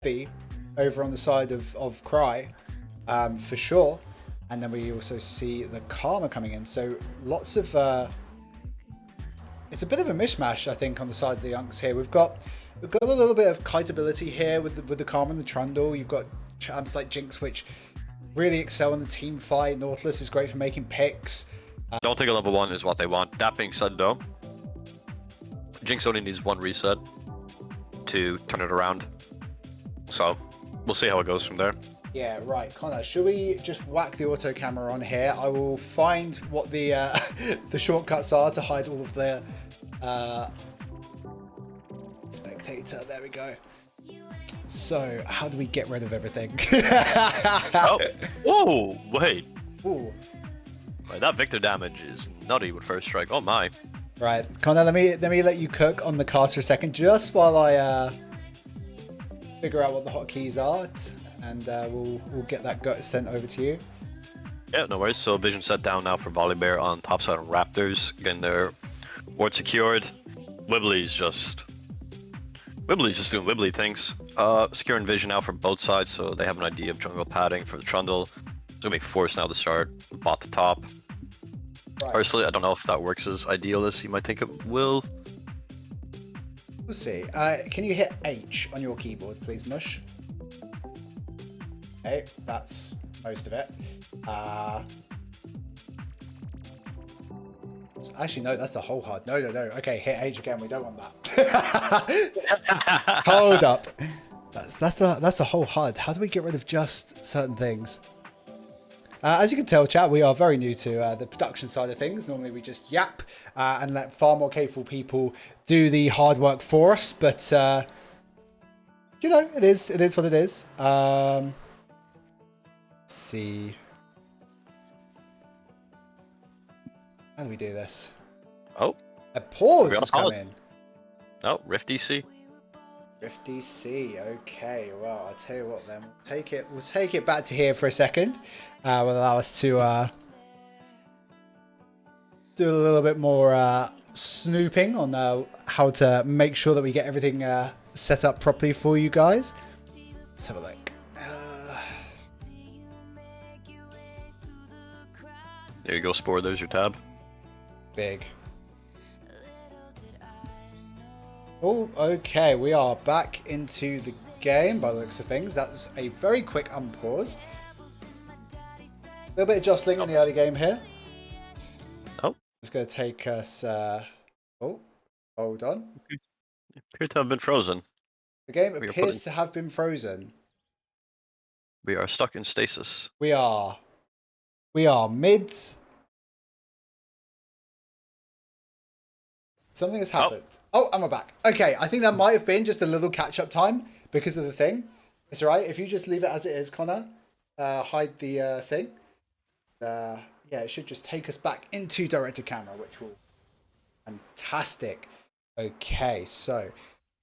heavy over on the side of Cry, for sure. And then we also see the Karma coming in. So lots of... it's a bit of a mishmash, I think, on the side of the Unks here. We've got a little bit of kiteability here with the Karma and the Trundle. You've got champs like Jinx, which really excel in the team fight. Nautilus is great for making picks. Don't think a level 1 is what they want. That being said, though, Jinx only needs one reset to turn it around. So we'll see how it goes from there. Yeah, right. Connor, should we just whack the auto camera on here? I will find what the the shortcuts are to hide all of the spectator. There we go. So, how do we get rid of everything? Oh, wait. Ooh. Right, that Victor damage is nutty with first strike. Oh my. Right, Connor, let me let you cook on the cast for a second, just while I figure out what the hotkeys are, and we'll get that gut sent over to you. Yeah, no worries. So vision set down now for Volibear on top side of Raptors, getting their ward secured. Wibbly's just doing Wibbly things. Securing vision now for both sides, so they have an idea of jungle padding for the Trundle. It's gonna be forced now to start bot to top. Right. Personally, I don't know if that works as ideal as you might think it will. We'll see. Can you hit H on your keyboard, please, Mush? Okay, that's most of it. Actually, no, that's the whole HUD. No. Okay, hit H again. We don't want that. Hold up. That's the whole HUD. How do we get rid of just certain things? As you can tell, chat, we are very new to the production side of things. Normally we just yap and let far more capable people do the hard work for us. But, you know, it is what it is. Let's see. How do we do this? Oh. A pause has come in. Oh, Rift DC. Rift DC, okay. Well, I'll tell you what then. We'll take it back to here for a second. Will allow us to do a little bit more snooping on how to make sure that we get everything set up properly for you guys. Let's have a look. There you go, Spore. There's your tab. Big. Oh, okay. We are back into the game by the looks of things. That was a very quick unpause. A little bit of jostling in the early game here. Oh. It's going to take us... oh, hold on. Appear to have been frozen. The game appears to have been frozen. We are stuck in stasis. We are mid... Something has happened. Oh, and we're back. Okay, I think that might have been just a little catch-up time because of the thing. It's all right. If you just leave it as it is, Connor, hide the thing. Yeah, it should just take us back into director camera, which will... Fantastic. Okay, so...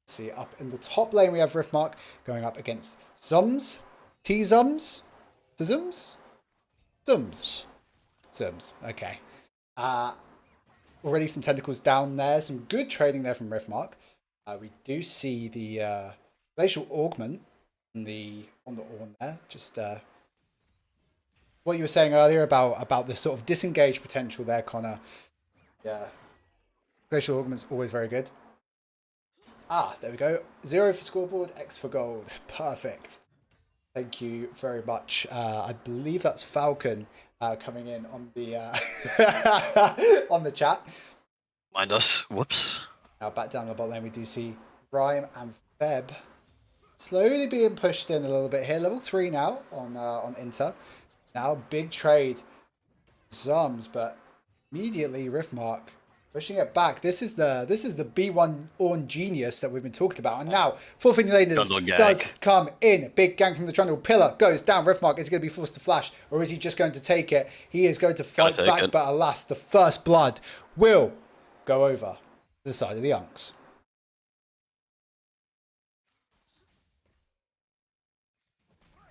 See, up in the top lane, we have Riftmark going up against Zums. T-Zums? Zums? Zums. Zums. Okay. Already some tentacles down there. Some good trading there from Riftmark. We do see the glacial augment on the Ornn there. Just what you were saying earlier about the sort of disengaged potential there, Connor. Yeah. Glacial augment's always very good. Ah, there we go. 0 for scoreboard, X for gold. Perfect. Thank you very much. I believe that's Falcon coming in on the on the chat. Mind us. Whoops. Now back down the bot lane, we do see Rhyme and Feb slowly being pushed in a little bit here. Level 3 now on Inter. Now big trade. Zums, but immediately Riftmark pushing it back. This is the B1 Ornn genius that we've been talking about. And now, fourth in lane does come in. Big gang from the Trundle. Pillar goes down. Riftmark is going to be forced to flash. Or is he just going to take it? He is going to fight back. But alas, the first blood will go over the side of the Unks.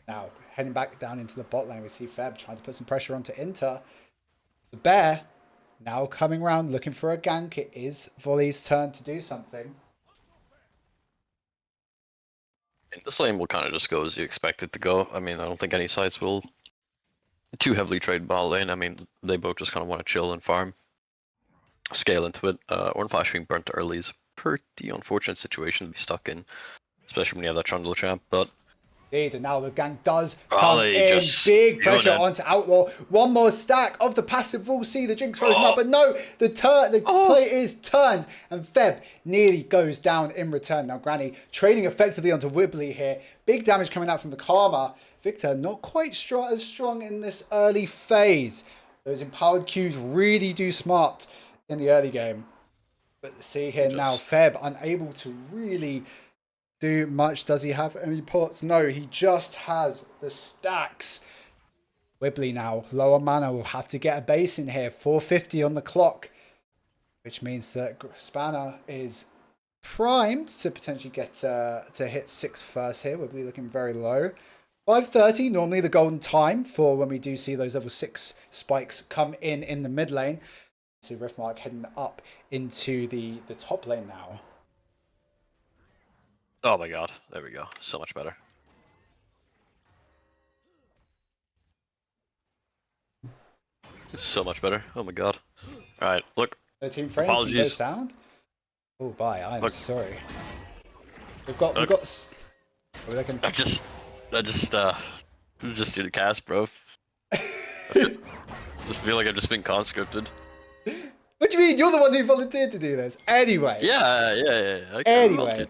Now, heading back down into the bot lane, we see Feb trying to put some pressure onto Inter. The Bear now coming around, looking for a gank. It is Volley's turn to do something. This lane will kind of just go as you expect it to go. I mean, I don't think any sides will too heavily trade bot lane. I mean, they both just kind of want to chill and farm, scale into it. Orange Flash being burnt early is a pretty unfortunate situation to be stuck in, especially when you have that Trundle champ. But Indeed, and now the gank does Oh, come they in. just Big doing pressure it. onto Outlaw. One more stack of the passive. We'll see the Jinx frozen up, but no, the Oh. play is turned, and Feb nearly goes down in return. Now Granny trading effectively onto Wibbly here. Big damage coming out from the Karma. Victor not quite as strong in this early phase. Those empowered Qs really do smart in the early game. But see here now, Feb unable to really do much. Does he have any pots? No, he just has the stacks. Wibbly now, lower mana, will have to get a base in here. 450 on the clock, which means that Spanner is primed to potentially get to hit 6 first here. Wibbly looking very low. 5:30, normally the golden time for when we do see those level 6 spikes come in the mid lane. See Riftmark heading up into the top lane now. Oh my god, there we go. So much better. So much better. Oh my god. Alright, look. 13 frames, Apologies. no sound. Oh, bye. I'm Look. sorry. We've got. We're looking. I just do the cast, bro. Just feel like I've just been conscripted. What do you mean? You're the one who volunteered to do this. Anyway. Yeah. Okay, Anyway.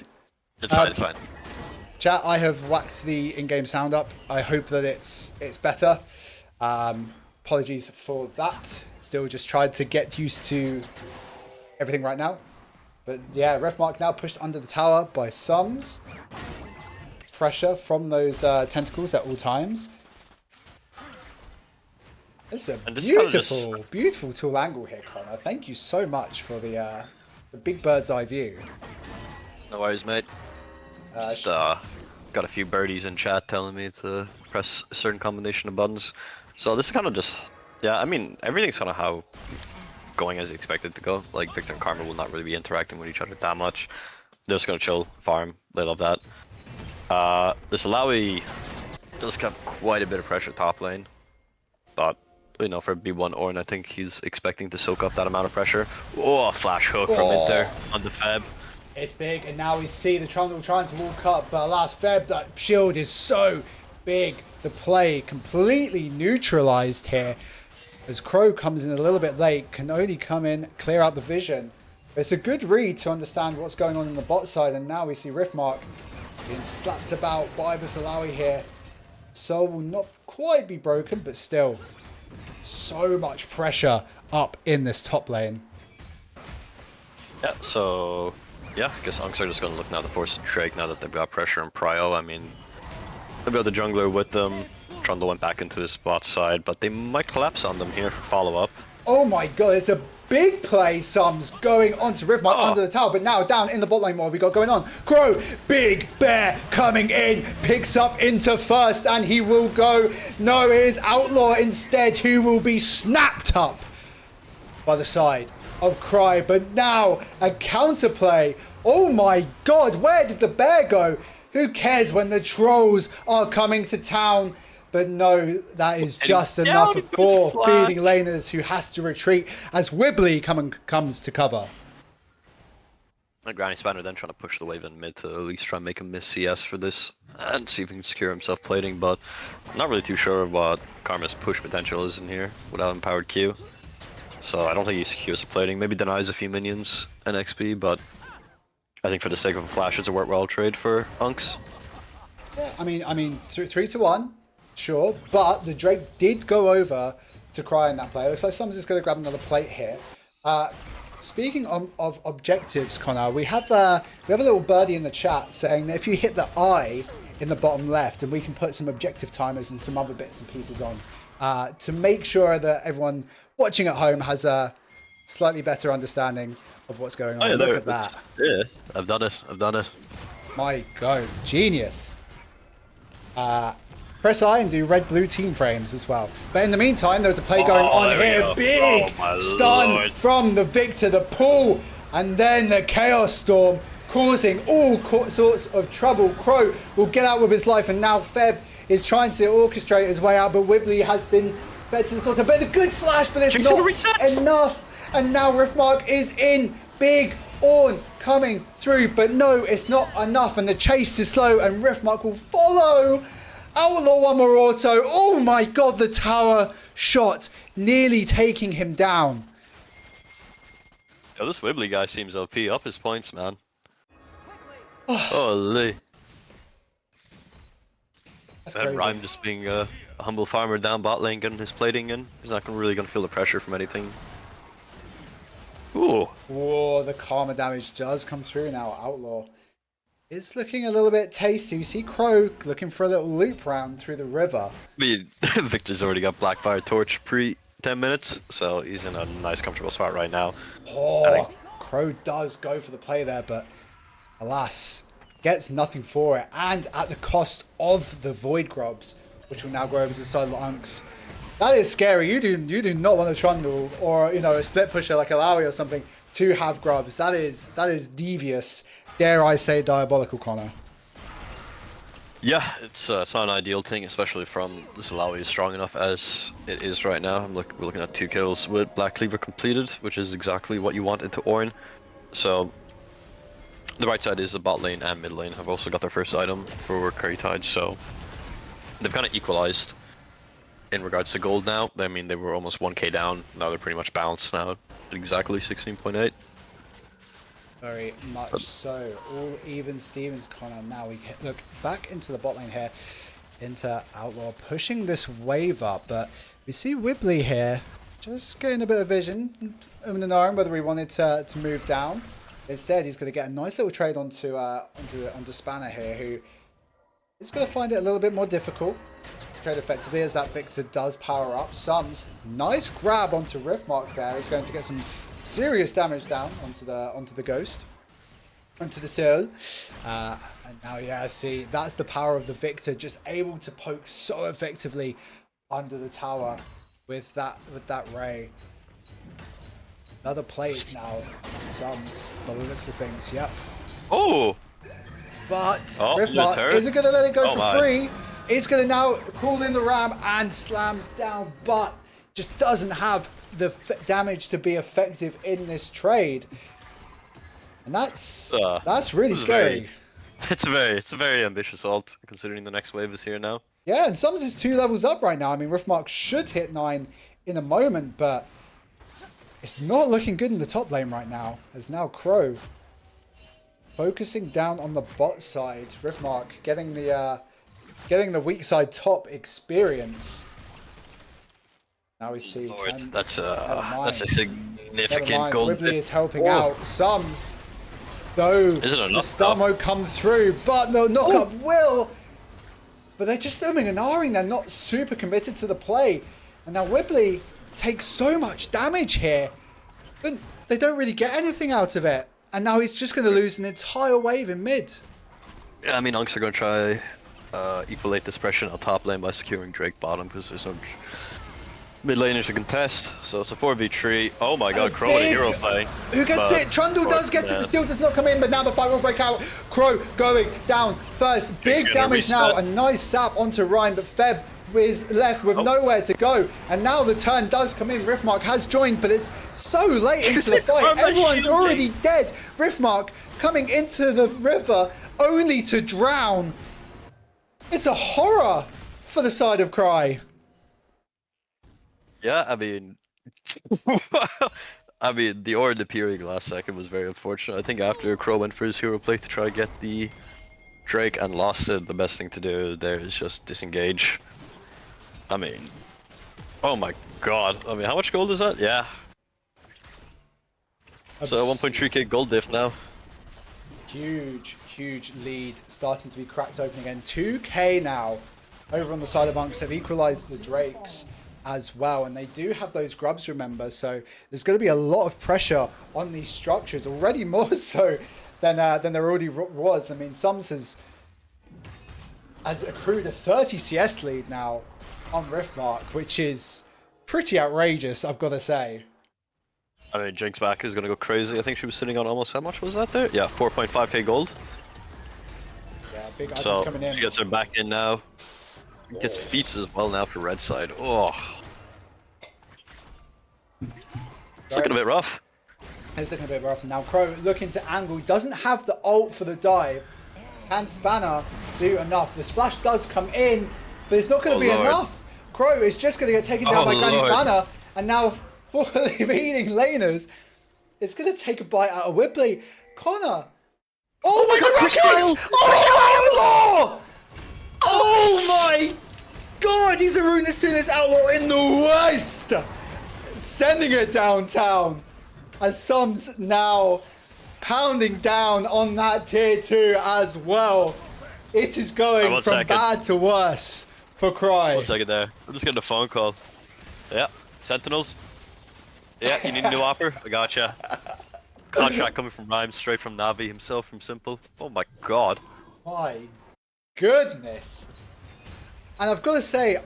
it's fine. It's fine. Chat, I have whacked the in-game sound up. I hope that it's better. Apologies for that. Still just tried to get used to everything right now. But yeah, Refmark now pushed under the tower by Sums. Pressure from those tentacles at all times. It's a beautiful, beautiful tool angle here, Connor. Thank you so much for the big bird's eye view. No worries, mate. Just got a few birdies in chat telling me to press a certain combination of buttons. So this is kind of just, yeah, I mean, everything's kind of how going as you expect it to go. Like, Victor and Karma will not really be interacting with each other that much. They're just gonna chill, farm, they love that. This Alawi does have quite a bit of pressure top lane. But, you know, for B1 Ornn, I think he's expecting to soak up that amount of pressure. Oh, a flash hook from mid there on the Feb. It's big, and now we see the Trundle trying to walk up, but alas, Feb, that shield is so big. The play completely neutralized here. As Crow comes in a little bit late, can only come in, clear out the vision. It's a good read to understand what's going on in the bot side, and now we see Riftmark being slapped about by the Salawi here. Soul will not quite be broken, but still, so much pressure up in this top lane. Yeah, so, yeah, I guess Unks are just gonna look now to force the Drake now that they've got pressure on Prio. I mean, they've got the jungler with them. Trundle went back into his bot side, but they might collapse on them here for follow-up. Oh my god, it's a big play, Sums, going onto Riftmark under the tower, but now down in the bot lane, what have we got going on? Crow, Big Bear coming in, picks up into first, and he will go. No, it is Outlaw instead, who will be snapped up by the side of Cry, but now a counterplay. Oh my god, where did the bear go? Who cares when the trolls are coming to town? But no, that is just enough for feeding laners, who has to retreat as Wibbly comes to cover. Granny Spanner then trying to push the wave in mid to at least try and make him miss CS for this and see if he can secure himself plating, but I'm not really too sure what Karma's push potential is in here without empowered Q. So I don't think he secures the plating, maybe denies a few minions and XP, but I think for the sake of a flash, it's a worthwhile trade for Unks. Yeah, I mean, 3-1. Sure, but the Drake did go over to Cry in that play. Looks like someone's just going to grab another plate here. Speaking of objectives, Connor, we have a little birdie in the chat saying that if you hit the I in the bottom left, and we can put some objective timers and some other bits and pieces on to make sure that everyone watching at home has a slightly better understanding of what's going on. Oh, yeah, Look at that. Yeah, I've done it. My God, genius. Press I and do red-blue team frames as well. But in the meantime, there's a play going on here. Big stun from the Victor, the pull, and then the Chaos Storm. causing all sorts of trouble. Crow will get out with his life, and now Feb is trying to orchestrate his way out, but Wibbly has been fed to the slaughter. But a good flash, but it's not enough. And now Riftmark is in. Big Ornn coming through, but no, it's not enough, and the chase is slow, and Riftmark will follow. Outlaw one more auto. Oh my god, the tower shot nearly taking him down. Yo, this Wibbly guy seems OP. Up his points, man. Holy. That's And crazy. Rhyme just being a humble farmer down bot lane, getting his plating in. He's not really gonna feel the pressure from anything. Ooh. Whoa, the karma damage does come through now. Outlaw is looking a little bit tasty. We see Crow looking for a little loop round through the river. I mean, Victor's already got Blackfire Torch pre 10 minutes, so he's in a nice comfortable spot right now. Oh, Crow does go for the play there, but alas, gets nothing for it, and at the cost of the Void Grubs, which will now go over to the side of the Unks. That is scary. You do not want a Trundle or, you know, a split pusher like a Lowy or something to have grubs. That is devious. Dare I say diabolical, Connor. Yeah, it's not an ideal thing, especially from this Lowy is strong enough as it is right now. We're looking at 2 kills with Black Cleaver completed, which is exactly what you want into Ornn. So the right side is the bot lane and mid lane have also got their first item for Curry Tide, so they've kind of equalized in regards to gold now. I mean, they were almost 1k down. Now they're pretty much balanced now at exactly 16.8. Very much so. All even Stevens, Connor. Now we look back into the bot lane here, into Outlaw, pushing this wave up. But we see Wibbly here, just getting a bit of vision, knowing whether he wanted to move down. Instead, he's going to get a nice little trade onto Spanner here, who is going to find it a little bit more difficult. Trade effectively as that Victor does power up. Sums, nice grab onto Riftmark there. He's going to get some serious damage down onto the Ghost, onto the Soul. And now, yeah, see, that's the power of the Victor, just able to poke so effectively under the tower with that Ray. Another plate now, Sums, by the looks of things, yep. Oh! But Riftmark isn't going to let it go for free. It's going to now call in the ram and slam down, but just doesn't have the damage to be effective in this trade. And that's really scary. It's a very ambitious ult, considering the next wave is here now. Yeah, and Sums is 2 levels up right now. I mean, Riftmark should hit 9 in a moment, but it's not looking good in the top lane right now. As now Crow focusing down on the bot side. Riftmark getting the weak side top experience. Now we see. Lord, that's a significant gold. Wibbly is helping out. Sums, though, the stun won't come through, but no knockup will. But they're just umming and ahhing. They're not super committed to the play. And now Wibbly takes so much damage here, but they don't really get anything out of it. And now he's just going to lose an entire wave in mid. Yeah, I mean, Unks are going to try equalate this pressure on top lane by securing Drake bottom, because there's no mid laners to contest. So it's a 4v3. Oh my god, Crow and a hero play. Who gets it? Trundle does get it. The steal does not come in, but now the fight will break out. Crow going down first. Big damage now. A nice sap onto Ryan, but Feb is left with nowhere to go. And now the turn does come in. Riftmark has joined, but it's so late into the fight. Everyone's already dead. Riftmark coming into the river only to drown. It's a horror for the side of Cry. Yeah, I mean, the Ornn appearing last second was very unfortunate. I think after Crow went for his hero play to try to get the Drake and lost it, the best thing to do there is just disengage. I mean, oh my god. I mean, how much gold is that? Yeah. So 1.3k gold diff now. Huge lead starting to be cracked open again. 2k now over on the side of Unks. Have equalized the Drakes as well, and they do have those grubs, remember, so there's going to be a lot of pressure on these structures, already more so than there already was. I mean, Sums has accrued a 30 CS lead now on Riftmark, which is pretty outrageous, I've got to say. I mean, Jinx back is gonna go crazy. I think she was sitting on almost, how much was that there? Yeah, 4.5k gold. Yeah, big items So coming in. she gets her back in now. Gets feats as well now for red side. Oh, it's looking a bit rough. It's looking a bit rough. Now Crow looking to angle. He doesn't have the ult for the dive. Can Spanner do enough? The splash does come in, but it's not going to be Lord. enough. Crow is just going to get taken down by Granny Lord. Spanner, and now for the leading laners, it's going to take a bite out of Whibley. Connor. Oh my God! Rocket! Oh, Outlaw! Oh my God! He's a Ruinous doing this Outlaw in the West, sending it downtown. As Sums now pounding down on that tier 2 as well. It is going from bad to worse for Cry. 1 second there. I'm just getting a phone call. Yeah, Sentinels. Yeah, you need a new offer? I gotcha. Contract coming from Rhyme, straight from Navi himself from Simple. Oh my God. My goodness. And I've got to say,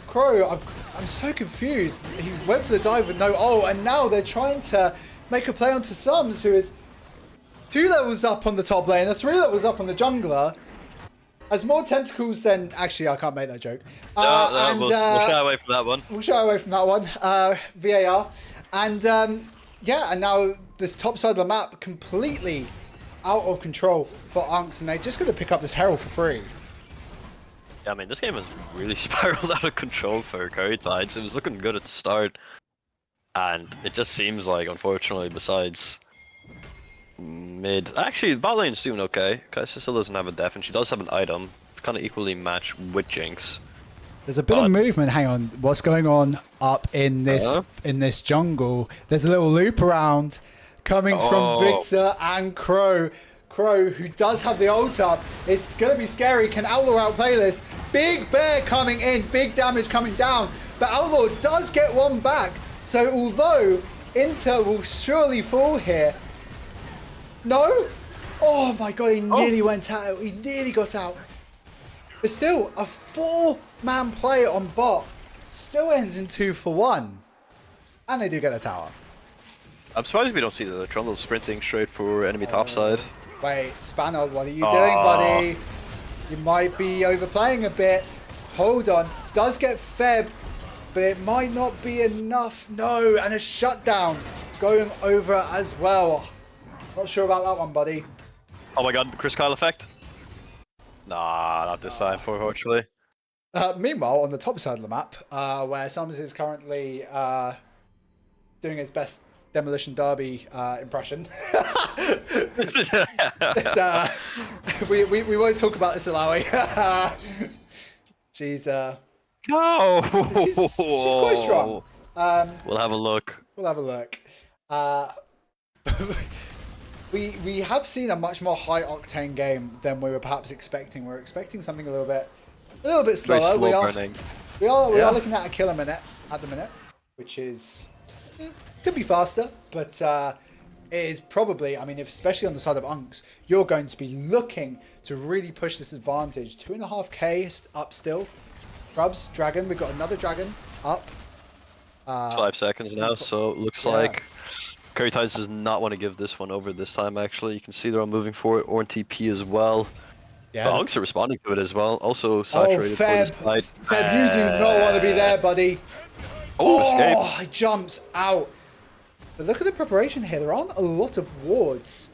Crow, I'm so confused. He went for the dive with no ult, and now they're trying to make a play onto Sums, who is 2 levels up on the top lane, 3 levels up on the jungler. Has more tentacles than... Actually, I can't make that joke. We'll shy away from that one. We'll shy away from that one. VAR. And yeah, and now this top side of the map completely out of control for Unks, and they're just going to pick up this Herald for free. Yeah, I mean, this game has really spiraled out of control for Curry Tides. It was looking good at the start, and it just seems like, unfortunately, besides mid... Actually, bot lane's doing okay. Kai'Sa still doesn't have a def, and she does have an item. Kind of equally matched with Jinx. There's a bit of movement. Hang on, what's going on up in this jungle? There's a little loop around coming from Victor and Crow. Crow, who does have the ult up. It's going to be scary. Can Outlaw outplay this? Big Bear coming in. Big damage coming down. But Outlaw does get one back. So although Inter will surely fall here. No? Oh my God, he nearly went out. He nearly got out. But still, a 4-man play on bot still ends in 2 for 1. And they do get the tower. I'm surprised we don't see the Trundle sprinting straight for enemy topside. Wait, Spanner, what are you doing, buddy? You might be overplaying a bit. Hold on. Does get Feb, but it might not be enough. No, and a shutdown going over as well. Not sure about that one, buddy. Oh my God, the Chris Kyle effect? Nah, not this time, unfortunately. Meanwhile, on the top side of the map, where Summers is currently doing his best Demolition Derby impression. We won't talk about this, Alawi. She's quite strong. We'll have a look. We'll have a look. We have seen a much more high octane game than we were perhaps expecting. We're expecting something a little bit slower. Very slow we burning. are looking at a kill a minute at the minute, which is could be faster, but it is probably, I mean, especially on the side of Unks, you're going to be looking to really push this advantage. 2.5k up still. Grubs, dragon, we've got another dragon up. 5 seconds now, so it looks like Curry Tides does not want to give this one over this time, actually. You can see they're all moving for it, or TP as well. Yeah. But Unks are responding to it as well. Also saturated for this side. Feb, you do not want to be there, buddy. Escape. He jumps out. But look at the preparation here. There aren't a lot of wards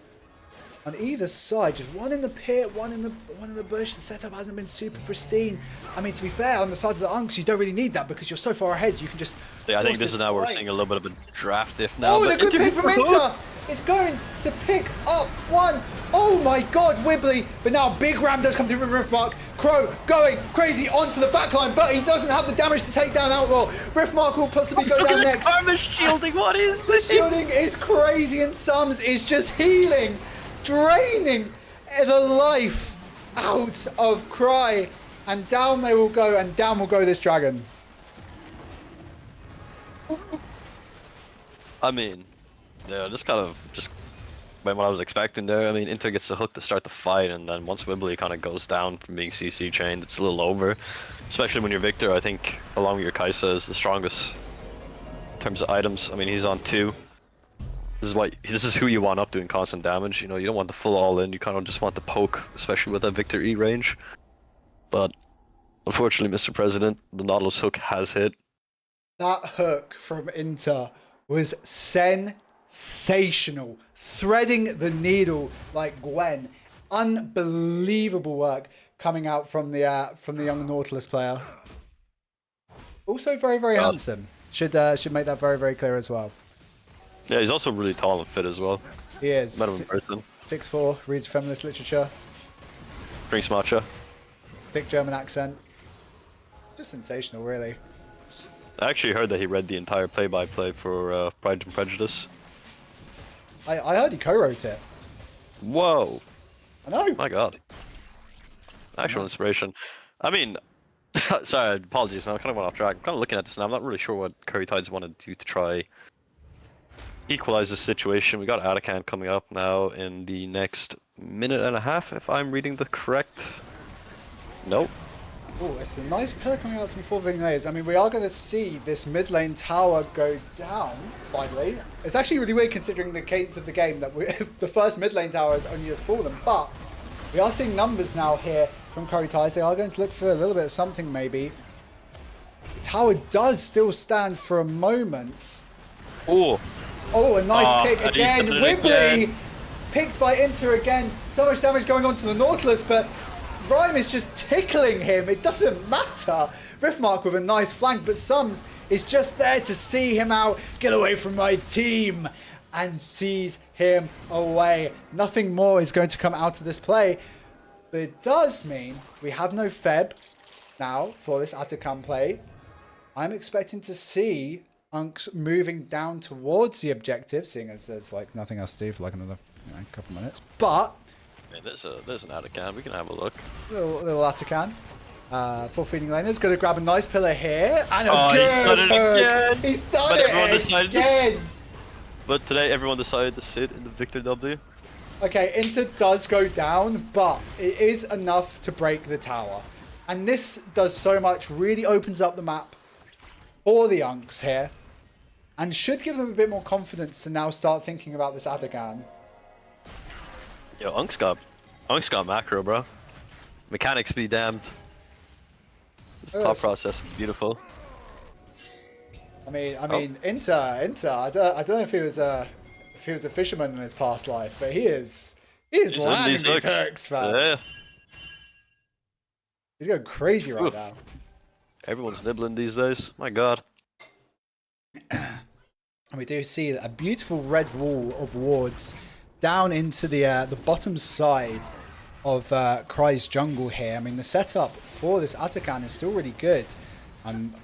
on either side. Just one in the pit, one in the bush. The setup hasn't been super pristine. I mean, to be fair, on the side of the Unks, you don't really need that because you're so far ahead. You can just. Yeah, I think this is now we're seeing a little bit of a draft if now. Oh, the good pick from Inter. It's going to pick up one. Oh my God, Whibley. But now Big Ram does come through with Riftmark. Crow going crazy onto the backline, but he doesn't have the damage to take down Outlaw. Riftmark will possibly go down next. Karma shielding, what is this? The shielding is crazy, and Sums is just healing, draining the life out of Cry. And down they will go, and down will go this dragon. I mean, yeah, just kind of went what I was expecting there. I mean, Inter gets the hook to start the fight, and then once Whibley kind of goes down from being CC chained, it's a little over. Especially when you're Victor, I think, along with your Kai'Sa, is the strongest in terms of items. I mean, he's on 2. This is who you want up doing constant damage. You know, you don't want the full all in. You kind of just want the poke, especially with that Victor E range. But unfortunately, Mr. President, the Nautilus hook has hit. That hook from Inter was sensational. Threading the needle like Gwen. Unbelievable work coming out from the young Nautilus player. Also very, very handsome. Should make that very, very clear as well. Yeah, he's also really tall and fit as well. He is. Met him in person. 6'4", reads feminist literature. Drinks matcha. Thick German accent. Just sensational, really. I actually heard that he read the entire play-by-play for Pride and Prejudice. I heard he co-wrote it. Whoa! I know. My God. Actual inspiration. I mean, sorry, apologies. Now I kind of went off track. I'm kind of looking at this now. I'm not really sure what Curry Tides want to do to try equalize the situation. We got Atakan coming up now in the next minute and a half, if I'm reading the correct. Nope. Oh, it's a nice pillar coming out from 4 winning layers. I mean, we are going to see this mid lane tower go down, finally. It's actually really weird considering the cadence of the game that the first mid lane tower has only just fallen. But we are seeing numbers now here from Curry Ties. They are going to look for a little bit of something, maybe. The tower does still stand for a moment. Oh. Oh, a nice pick again. Wibbly again. picked by Inter again. So much damage going on to the Nautilus, but Rhyme is just tickling him. It doesn't matter. Riftmark with a nice flank, but Sums is just there to see him out. Get away from my team. And sees him away. Nothing more is going to come out of this play. But it does mean we have no Feb now for this Atakan play. I'm expecting to see Unks moving down towards the objective, seeing as there's like nothing else to do for like another couple minutes. But Man, there's an Atakan. We can have a look. little Atakan. For feeding laners, going to grab a nice pillar here and a He's good done it hook. again. He's done But everyone it decided again. But today everyone decided to sit in the Victor W. Okay, Inter does go down, but it is enough to break the tower. And this does so much, really opens up the map for the Unks here. And should give them a bit more confidence to now start thinking about this Atakan. Yo, Unk's got macro, bro. Mechanics be damned. This top process is beautiful. I mean, Inter. I don't know if he was a fisherman in his past life, but he is landing these hooks, man. Yeah. He's going crazy right now. Everyone's nibbling these days. My God. And we do see a beautiful red wall of wards down into the bottom side of Cry's jungle here. I mean, the setup for this Atakan is still really good. I'm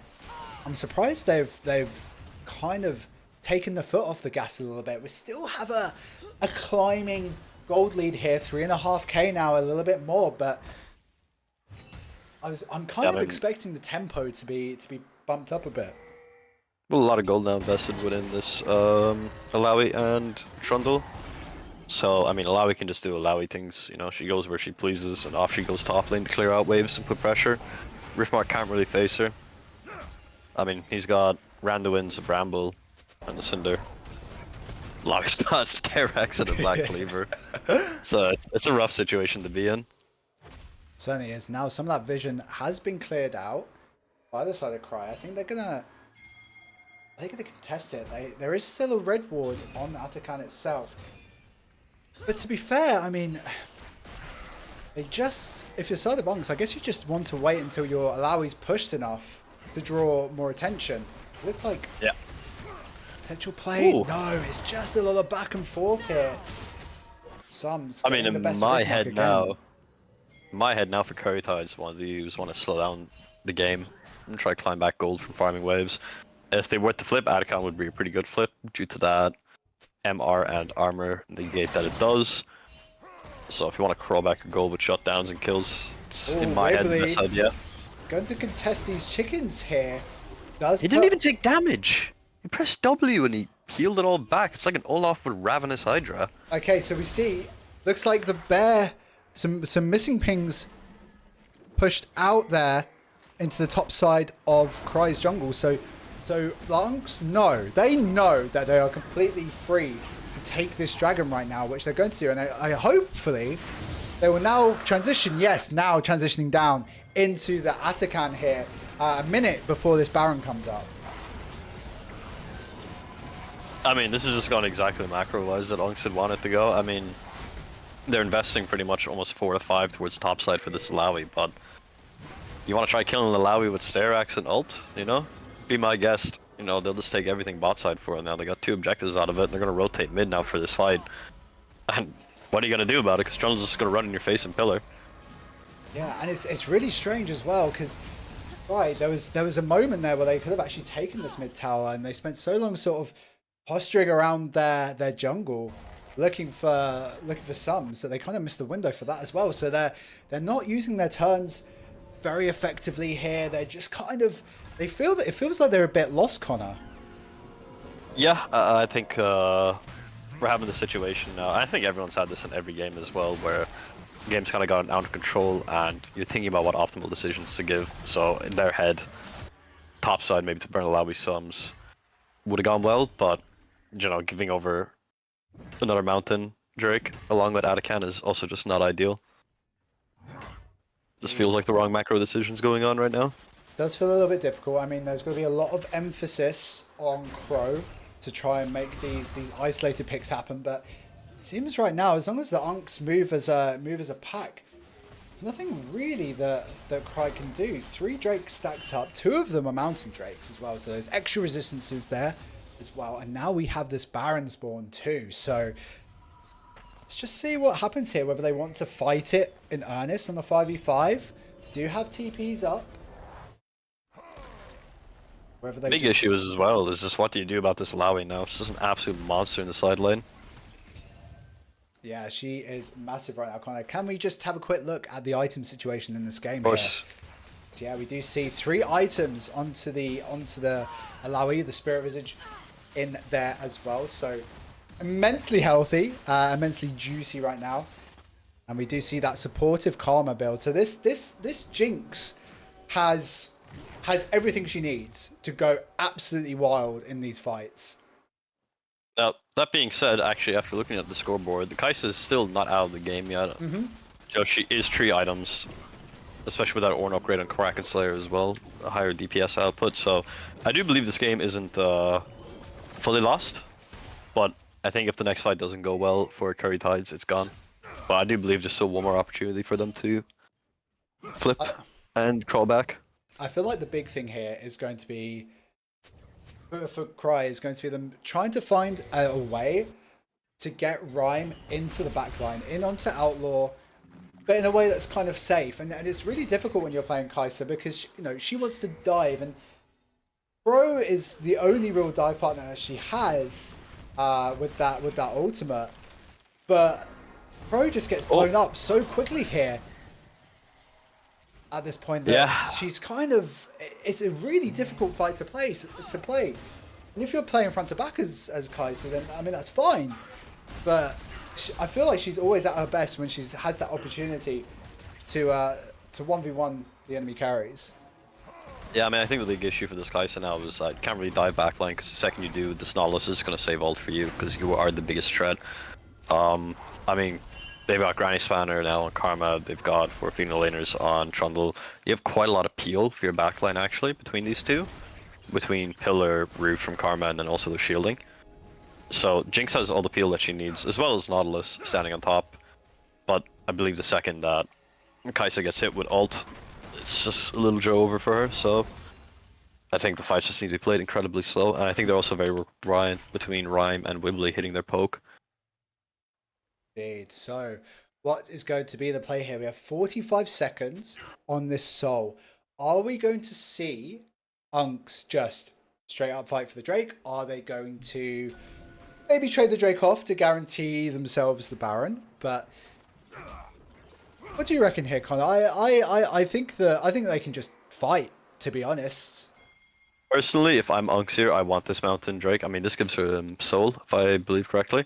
surprised they've kind of taken the foot off the gas a little bit. We still have a climbing gold lead here, 3.5k now, a little bit more, but I'm kind of expecting the tempo to be bumped up a bit. Well, a lot of gold now invested within this Alawi and Trundle. So, I mean, Alawi can just do Alawi things, you know, she goes where she pleases, and off she goes top lane to clear out waves and put pressure. Riftmark can't really face her. I mean, he's got Randuin's, a Bramble, and a Cinder. Alawi's got Sterex and a Black Cleaver. So, it's a rough situation to be in. Certainly is. Now, some of that vision has been cleared out by the side of Cry. I think they're gonna contest it. There is still a red ward on Atakan itself. But to be fair, I mean, if you're side of Unks, I guess you just want to wait until your Alawi's pushed enough to draw more attention. It looks like potential play. Ooh. No, it's just a lot of back and forth here. Sums. I mean, in my head now for Curry Tides, want to slow down the game and try to climb back gold from farming waves. If they were to flip, Atakan would be a pretty good flip due to that MR and armor negate that it does. So if you want to crawl back a gold with shutdowns and kills, it's in my head the best idea. Going to contest these chickens here. He didn't even take damage. He pressed W and he healed it all back. It's like an Olaf with Ravenous Hydra. Okay, so we see, looks like the bear, some missing pings pushed out there into the top side of Cry's jungle. So Unks know, they know that they are completely free to take this dragon right now, which they're going to do. And I hopefully they will now transition. Yes, now transitioning down into the Atakan here a minute before this Baron comes up. I mean, this has just gone exactly macro-wise that Unks had wanted to go. I mean, they're investing pretty much almost 4 to 5 towards topside for this Alawi, but you want to try killing the Alawi with Sterax and ult, you know? Be my guest. You know, they'll just take everything bot side for it now. They got 2 objectives out of it, and they're going to rotate mid now for this fight. And what are you going to do about it? Because Trundle's just going to run in your face and pillar. Yeah, and it's really strange as well, because right, there was a moment there where they could have actually taken this mid tower, and they spent so long sort of posturing around their jungle, looking for sums, that they kind of missed the window for that as well. So they're not using their turns very effectively here. They're just kind of, it feels like they're a bit lost, Connor. Yeah, I think we're having the situation now. I think everyone's had this in every game as well, where the game's kind of gotten out of control, and you're thinking about what optimal decisions to give. So in their head, topside maybe to burn Alawi sums would have gone well, but you know, giving over another mountain Drake along with Atakan is also just not ideal. Just feels like the wrong macro decisions going on right now. Does feel a little bit difficult. I mean, there's going to be a lot of emphasis on Crow to try and make these isolated picks happen, but it seems right now, as long as the Unks move as a pack, there's nothing really that Cry can do. 3 Drakes stacked up, 2 of them are Mountain Drakes as well, so there's extra resistances there as well. And now we have this Baron spawn too, so let's just see what happens here, whether they want to fight it in earnest on a 5v5. Do have TPs up. Whether they Big issue is as well is just what do you do about this Alawi now? It's just an absolute monster in the side lane. Yeah, she is massive right now, Connor. Can we just have a quick look at the item situation in this game? Of course. Here? Yeah, we do see 3 items onto the Alawi, the Spirit Visage in there as well. So immensely healthy, immensely juicy right now. And we do see that supportive Karma build. So this Jinx has everything she needs to go absolutely wild in these fights. Now, that being said, actually, after looking at the scoreboard, the Kai'Sa is still not out of the game yet. So she is 3 items, especially with that Ornn upgrade on Kraken Slayer as well, a higher DPS output. So I do believe this game isn't fully lost, but I think if the next fight doesn't go well for Curry Tides, it's gone. But I do believe there's still one more opportunity for them to flip and crawl back. I feel like the big thing here is going to be, for Cry, is going to be them trying to find a way to get Rhyme into the backline, in onto Outlaw, but in a way that's kind of safe. And it's really difficult when you're playing Kai'Sa, because you know she wants to dive, and Bro is the only real dive partner she has with that ultimate. But Bro just gets blown up so quickly here. At this point, that she's kind of, it's a really difficult fight to play. And if you're playing front to back as Kai'Sa, then I mean that's fine. But I feel like she's always at her best when she has that opportunity to 1v1 the enemy carries. Yeah, I mean, I think the big issue for this Kai'Sa now is that you can't really dive backline, because the second you do, the Nautilus is going to save ult for you, because you are the biggest threat. I mean, they've got Granny Spanner now on Karma, they've got 4 female laners on Trundle. You have quite a lot of peel for your backline, actually, between these two. Between Pillar, Roof from Karma, and then also the shielding. So Jinx has all the peel that she needs, as well as Nautilus standing on top. But I believe the second that Kai'Sa gets hit with ult, it's just a little Joe over for her, so I think the fights just need to be played incredibly slow, and I think they're also very reliant between Rhyme and Wibbly hitting their poke. Indeed. So what is going to be the play here? We have 45 seconds on this Soul. Are we going to see Unks just straight up fight for the Drake? Are they going to maybe trade the Drake off to guarantee themselves the Baron? But what do you reckon here, Connor? I think they can just fight, to be honest. Personally, if I'm Unks here, I want this Mountain Drake. I mean, this gives her Soul, if I believe correctly.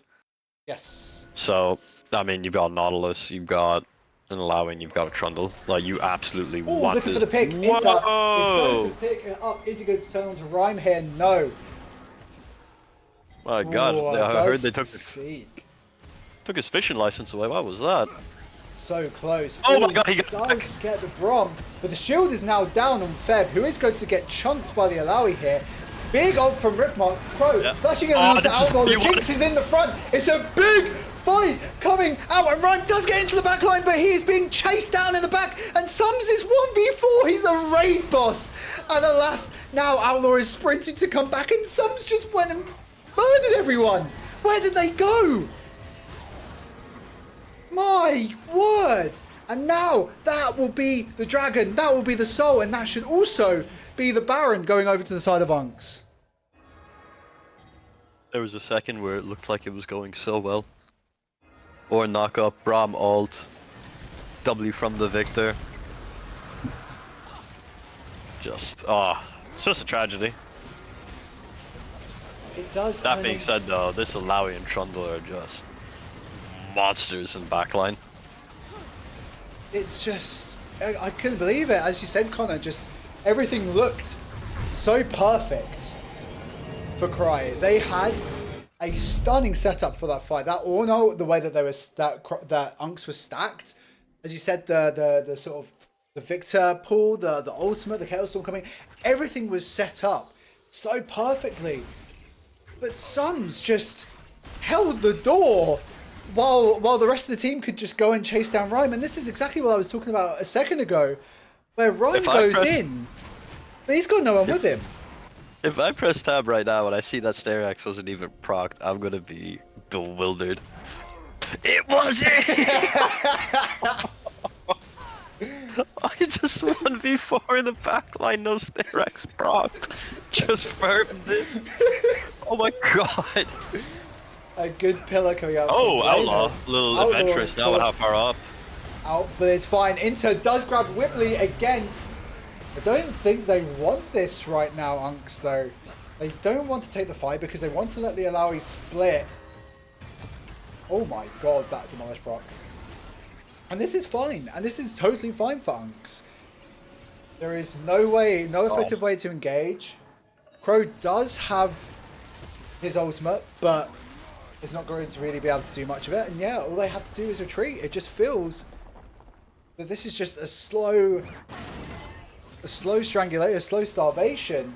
Yes. So, I mean, you've got Nautilus, you've got an Allowing, you've got a Trundle. Like, you absolutely want looking this. for the pick. Whoa! It's going to pick it up. Is he going to turn on to Rhyme here? No. My god, Ooh, I heard they took Seek. his fishing license away. What was that? So close. Oh Ooh, my god, he got does get the Brom, but the shield is now down on Feb, who is going to get chunked by the Alawi here. Big ult from Riftmark. Crow flashing it onto Outlaw. The Jinx is in the front. It's a big fight coming out, and Rhyme does get into the back line, but he is being chased down in the back, and Sums is 1v4. He's a raid boss, and alas, now Outlaw is sprinting to come back, and Sums just went and murdered everyone. Where did they go? My word! And now that will be the dragon, that will be the soul, and that should also be the Baron going over to the side of Unks. There was a second where it looked like it was going so well. Or knock up, Braum ult, W from the Victor. Just, it's just a tragedy. It does. That being said though, this Alawi and Trundle are just monsters in backline. It's just, I couldn't believe it. As you said, Connor, just everything looked so perfect for Cry. They had a stunning setup for that fight. That Orno, the way that they was that Unks was stacked, as you said, the sort of the Victor pool, the ultimate, the Chaos Storm coming, everything was set up so perfectly. But Sums just held the door while the rest of the team could just go and chase down Rhyme. And this is exactly what I was talking about a second ago, where Rhyme goes in, but he's got no one with him. If I press tab right now and I see that Sterax wasn't even procced, I'm gonna be bewildered. It wasn't! I just 1v4 in the backline, no Sterax procced. Just firmed it. Oh my god. A good pillar coming out. Oh, Outlaw. A little adventurous now with how far up. Out, but it's fine. Inter does grab Whibley again. I don't think they want this right now, Unks, though. They don't want to take the fight because they want to let the Alawi split. Oh my god, that demolished Brock. And this is fine. And this is totally fine for Unks. There is no effective way to engage. Crow does have his ultimate, but is not going to really be able to do much of it. And yeah, all they have to do is retreat. It just feels that this is just a slow strangulation, a slow starvation.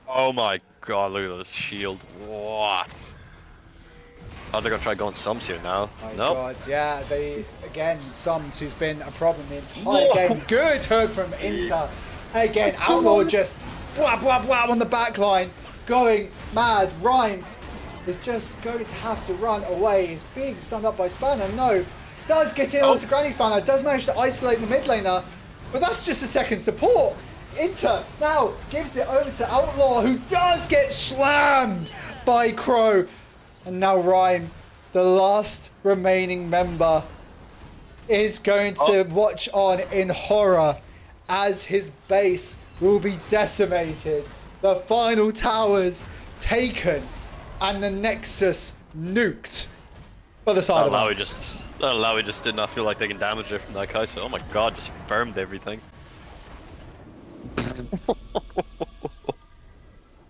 Oh my god, look at this shield. What? Oh, they're gonna try going Sums here now. My Nope. god, yeah, again, Sums, who's been a problem the entire game. Good hook from Inter. Again, Outlaw just blah, blah, blah on the back line, going mad. Rhyme is just going to have to run away. He's being stunned up by Spanner. No, does get in onto Granny Spanner, does manage to isolate the mid laner, but that's just a second support. Inter now gives it over to Outlaw, who does get slammed by Crow. And now Rhyme, the last remaining member, is going to watch on in horror as his base will be decimated. The final towers taken and the Nexus nuked for the side of us. Alawi just did not feel like taking damage there from that Kai'Sa. Oh my god, just firmed everything.